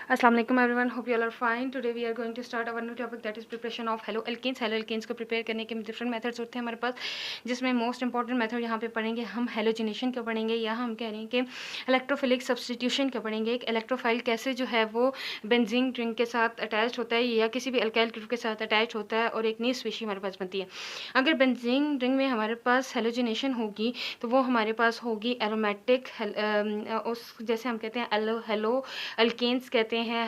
Assalamualaikum everyone, hope you all are fine. Today we are going to start our new topic, that is preparation of haloalkanes. Haloalkanes को prepare करने के different methods होते हैं हमारे पास, जिसमें most important method यहाँ पे पढ़ेंगे हम हेलोजिनेशन का पढ़ेंगे, या हम कह रहे हैं कि इलेक्ट्रोफिलिक सब्सटीट्यूशन का पढ़ेंगे। एक इलेक्ट्रोफाइल कैसे जो है वो बेंजीन रिंग के साथ अटैच होता है या किसी भी अल्काइल ग्रुप के साथ अटैच होता है और एक नई स्पीशी हमारे पास बनती है। अगर बेंजीन रिंग में हमारे पास हेलोजिनेशन होगी तो वो हमारे पास होगी एरोमेटिक, उस जैसे हम कहते हैं हेलो अल्केन्स कहते हैं,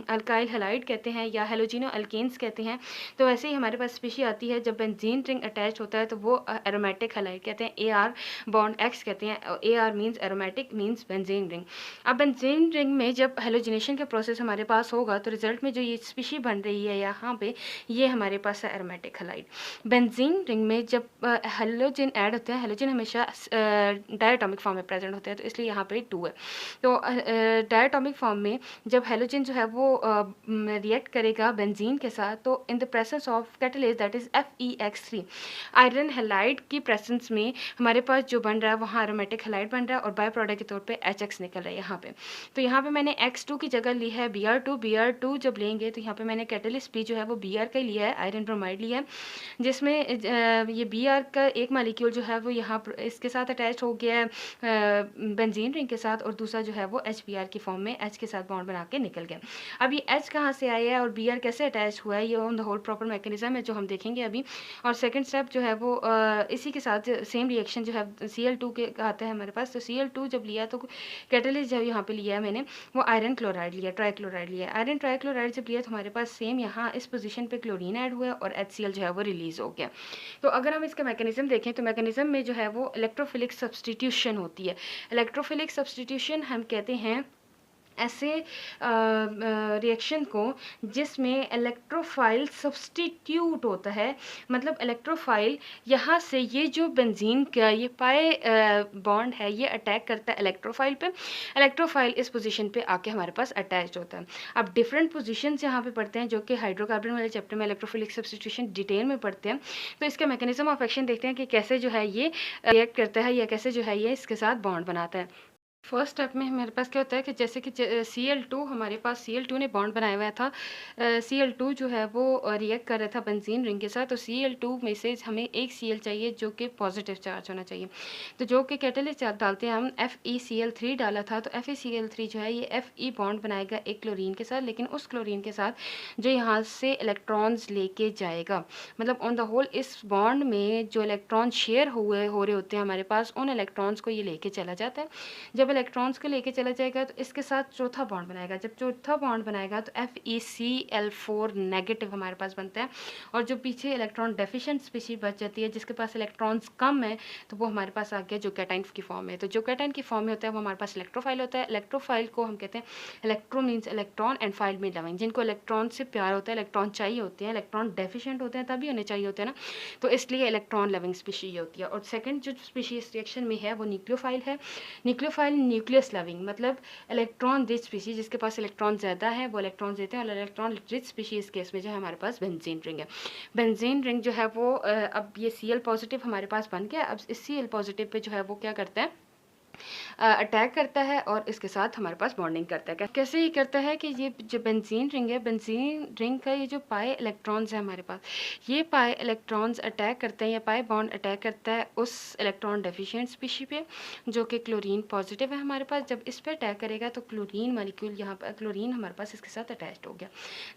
अल्काइल हैलाइड कहते हैं या हेलोजिनो अल्केन्स कहते हैं। तो वैसे ही हमारे पास स्पीशी आती है जब बेंजीन रिंग अटैच होता है तो वो एरोमेटिक हैलाइड कहते हैं, AR बॉन्ड X कहते हैं। AR means aromatic means benzene ring. अब बेंजीन रिंग में जब हेलोजिनेशन का प्रोसेस हमारे पास होगा तो रिजल्ट में जो ये स्पीशी बन रही है यहाँ पे, ये हमारे पास है एरोमेटिक हैलाइड। बेंजीन रिंग में जब हेलोजन ऐड होते हैं, हेलोजन हमेशा डायटोमिक फॉर्म में प्रेजेंट होते हैं, तो इसलिए यहाँ पे 2 है। तो डायटोमिक फॉर्म में जब हेलोजन जो है वो रिएक्ट करेगा बेंजीन के साथ, तो in the presence of catalyst that is FeX3 iron halide की प्रेजेंस में हमारे पास जो बन रहा है वहाँ एरोमेटिक हैलाइड बन रहा है और बाय प्रोडक्ट के तौर पे HX निकल रहा है यहाँ पे। तो यहाँ पे मैंने X2 की जगह ली है Br2 जब लेंगे तो यहाँ पे मैंने कैटलिस्ट भी जो है वो Br का ही लिया है, आयरन ब्रोमाइड लिया है, जिसमें ये Br का एक मालिक्यूल जो है वो यहाँ इसके साथ अटैच हो गया है बेंजीन रिंग के साथ, और दूसरा जो है वो HBr की फॉर्म में H के साथ बॉन्ड बना के निकल गया। अब ये H कहाँ से आया है और Br कैसे अटैच हुआ है, ये on the whole proper mechanism है जो हम देखेंगे अभी। और सेकंड स्टेप जो है वो इसी के साथ सेम रिएक्शन जो है Cl2 के आता है हमारे पास। तो Cl2 जब लिया तो कैटलिस्ट जब यहाँ पे लिया है मैंने, वो आयरन क्लोराइड लिया, ट्राइक्लोराइड लिया। आयरन ट्राइक्लोराइड जब लिया तो हमारे पास सेम यहाँ इस पोजीशन पे क्लोरीन ऐड हुआ और HCl जो है वो रिलीज हो गया। तो अगर हम इसका मैकेनिज्म देखें तो मैकेनिज्म में जो है वो इलेक्ट्रोफिलिक सब्सटीट्यूशन होती है। इलेक्ट्रोफिलिक सब्सटीट्यूशन हम कहते हैं ऐसे रिएक्शन को जिसमें इलेक्ट्रोफाइल सब्सटीट्यूट होता है, मतलब इलेक्ट्रोफाइल यहाँ से ये जो बेंजीन का ये पाए बॉन्ड है ये अटैक करता है इलेक्ट्रोफाइल पे, इलेक्ट्रोफाइल इस पोजीशन पे आके हमारे पास अटैच होता है। अब डिफरेंट पोजीशंस यहाँ पे पढ़ते हैं जो कि हाइड्रोकार्बन वाले चैप्टर में इलेक्ट्रोफिलिक सब्सटीट्यूशन डिटेल में पढ़ते हैं। तो इसका मैकेनिज्म ऑफ एक्शन देखते हैं कि कैसे जो है ये रिएक्ट करता है या कैसे जो है ये इसके साथ बॉन्ड बनाता है। फर्स्ट स्टेप में हमारे पास क्या होता है कि जैसे कि Cl2 हमारे पास Cl2 ने बॉन्ड बनाया हुआ था, Cl2 जो है वो रिएक्ट कर रहा था बेंजीन रिंग के साथ, तो Cl2 में से हमें एक Cl चाहिए जो कि पॉजिटिव चार्ज होना चाहिए। तो जो कि कैटलिस्ट डालते हैं हम FeCl3 डाला था, तो FeCl3 जो है ये Fe बॉन्ड बनाएगा एक क्लोरीन के साथ, लेकिन उस क्लोरीन के साथ जो यहाँ से इलेक्ट्रॉन्स लेके जाएगा, मतलब ऑन द होल इस बॉन्ड में जो इलेक्ट्रॉन शेयर हो रहे होते हैं हमारे पास, उन इलेक्ट्रॉन्स को ये लेके चला जाता है। जब इलेक्ट्रॉन्स को लेके चला जाएगा तो इसके साथ चौथा बॉन्ड बनाएगा। जब चौथा बॉन्ड बनाएगा तो FeCl4 नेगेटिव हमारे पास बनता है, और जो पीछे इलेक्ट्रॉन डेफिशिएंट स्पीशीज बच जाती है जिसके पास इलेक्ट्रॉन्स कम है, तो वो हमारे पास आ गया जो कैटाइन की फॉर्म में। तो जो कैटाइन की फॉर्म में होता है वो हमारे पास इलेक्ट्रोफाइल होता है। इलेक्ट्रोफाइल को हम कहते हैं, electro means electron and file mean loving, जिनको इलेक्ट्रॉन से प्यार होता है, इलेक्ट्रॉन चाहिए होते हैं, इलेक्ट्रॉन डेफिशिएंट होते हैं तभी उन्हें चाहिए होते हैं ना, तो इसलिए इलेक्ट्रॉन लविंग स्पीशीज होती है। और सेकेंड जो स्पीशीज रिएक्शन में है वो न्यूक्लियोफाइल है। न्यूक्लियोफाइल न्यूक्लियस लविंग, मतलब इलेक्ट्रॉन रिच स्पीशीज, जिसके पास इलेक्ट्रॉन ज़्यादा है वो इलेक्ट्रॉन देते हैं, और इलेक्ट्रॉन रिच स्पीशीज केस में जो है हमारे पास बेंजीन रिंग है। बेंजीन रिंग जो है वो अब ये Cl पॉजिटिव हमारे पास बन गया। अब इस Cl पॉजिटिव पे जो है वो क्या करता है, अटैक करता है और इसके साथ हमारे पास बॉन्डिंग करता है। कैसे ये करता है कि ये जो बेंजीन रिंग है, बेंजीन रिंग का ये जो पाए इलेक्ट्रॉन्स है हमारे पास, ये पाए इलेक्ट्रॉन्स अटैक करते हैं या पाए बॉन्ड अटैक करता है उस इलेक्ट्रॉन डेफिशिएंट स्पीशी पे जो कि क्लोरीन पॉजिटिव है हमारे पास। जब इस पर अटैक करेगा तो क्लोरीन मालिक्यूल यहाँ पर, क्लोरीन हमारे पास इसके साथ अटैच हो गया।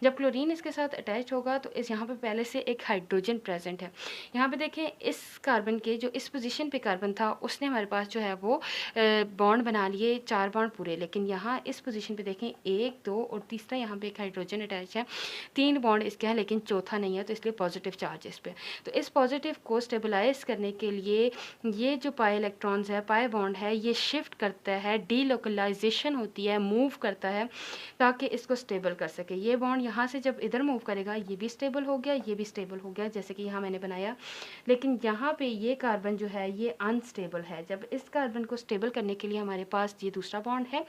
जब क्लोरीन इसके साथ अटैच होगा तो इस यहाँ पे पहले से एक हाइड्रोजन प्रेजेंट है। यहाँ पे देखें इस कार्बन के जो इस पोजीशन पे कार्बन था उसने हमारे पास जो है वो बॉन्ड बना लिए, 4 बॉन्ड पूरे, लेकिन यहाँ इस पोजीशन पे देखें 1 2 और तीसरा यहाँ पे एक हाइड्रोजन अटैच है, 3 बॉन्ड इसके हैं लेकिन चौथा नहीं है, तो इसलिए पॉजिटिव चार्ज इस पे। तो इस पॉजिटिव को स्टेबलाइज करने के लिए ये जो पाए इलेक्ट्रॉन्स है, पाए बॉन्ड है, ये शिफ्ट करता है, डीलोकलाइजेशन होती है, मूव करता है ताकि इसको स्टेबल कर सके। ये बॉन्ड यहाँ से जब इधर मूव करेगा ये भी स्टेबल हो गया, ये भी स्टेबल हो गया जैसे कि यहाँ मैंने बनाया, लेकिन यहाँ पे ये कार्बन जो है ये अनस्टेबल है। जब इस कार्बन को स्टेबल स्टेबल करने के लिए हमारे पास ये दूसरा बॉन्ड है,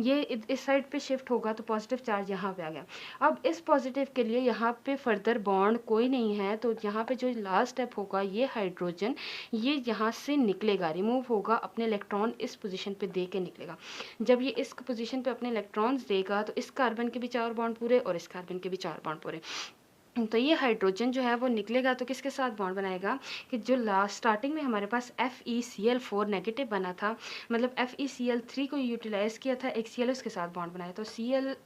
ये इस साइड पे शिफ्ट होगा तो पॉजिटिव चार्ज यहाँ पे आ गया। अब इस पॉजिटिव के लिए यहाँ पे फर्दर बॉन्ड कोई नहीं है, तो यहाँ पे जो लास्ट स्टेप होगा ये हाइड्रोजन ये यहाँ से निकलेगा, रिमूव होगा, अपने इलेक्ट्रॉन इस पोजीशन पे दे के निकलेगा। जब ये इस पोजीशन पे अपने इलेक्ट्रॉन्स देगा तो इस कार्बन के भी 4 बॉन्ड पूरे और इस कार्बन के भी 4 बॉन्ड पूरे। तो ये हाइड्रोजन जो है वो निकलेगा तो किसके साथ बॉन्ड बनाएगा कि जो लास्ट स्टार्टिंग में हमारे पास FeCl4 नेगेटिव बना था, मतलब FeCl3 को यूटिलाइज किया था, एक Cl उसके साथ बॉन्ड बनाया, तो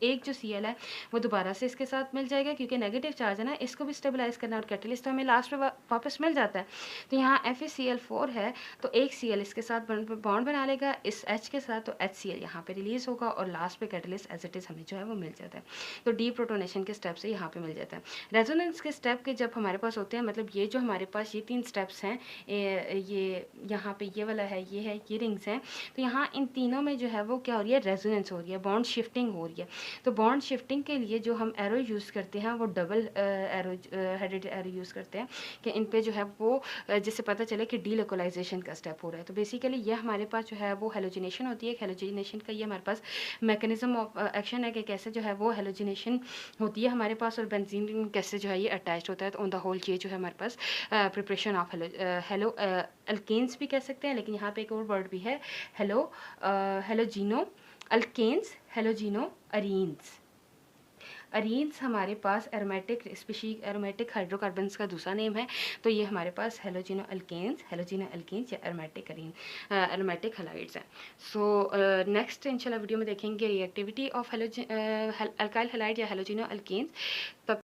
एक जो Cl है वो दोबारा से इसके साथ मिल जाएगा क्योंकि नेगेटिव चार्ज है ना, इसको भी स्टेबलाइज करना और कैटलिस्ट तो हमें लास्ट में वापस मिल जाता है। तो यहाँ FeCl4 है तो एक Cl इसके साथ बॉन्ड बना लेगा इस H के साथ, तो HCl यहाँ पे रिलीज होगा और लास्ट पे कैटलिस्ट एज इट इज़ हमें जो है वो मिल जाता है। तो डी प्रोटोनेशन के स्टेप से यहाँ पे मिल जाता है। रेजोनेंस के स्टेप के जब हमारे पास होते हैं, मतलब ये जो हमारे पास ये 3 स्टेप्स हैं, ये यहाँ पे ये वाला है, ये है, ये रिंग्स हैं, तो यहाँ इन तीनों में जो है वो क्या हो रही है, रेजोनेंस हो रही है, बॉन्ड शिफ्टिंग हो रही है। तो बॉन्ड शिफ्टिंग के लिए जो हम एरो यूज़ करते हैं वो double arrow headed arrow use करते हैं कि इन पे जो है वो जिससे पता चले कि डीलोकलाइजेशन का स्टेप हो रहा है। तो बेसिकली ये हमारे पास जो है वो हेलोजिनेशन होती है। हेलोजिनेशन का ये हमारे पास मैकेनिज्म ऑफ एक्शन है कि कैसे जो है वो हेलोजिनेशन होती है हमारे पास और बेंजीन कैसे जो है ये अटैच होता है। तो ऑन द होल ये जो है हमारे पास प्रिपरेशन ऑफ हेलो अल्केन्स भी कह सकते हैं, लेकिन यहाँ पे एक और वर्ड भी है हेलोजिनो अल्केन्स, हेलोजिनो अरीन्स। अरीन्स हमारे पास एरोमेटिक स्पीशीज एरोमेटिक हाइड्रोकार्बन्स का दूसरा नेम है। तो ये हमारे पास हेलोजिनो अल्केन्स या एरोमेटिक एरोमेटिक हैलाइड्स हैं। सो नेक्स्ट इंशाल्लाह वीडियो में देखेंगे रिएक्टिविटी ऑफ अल्काइल हैलाइड या हेलोजिनो अल्केन्स। तब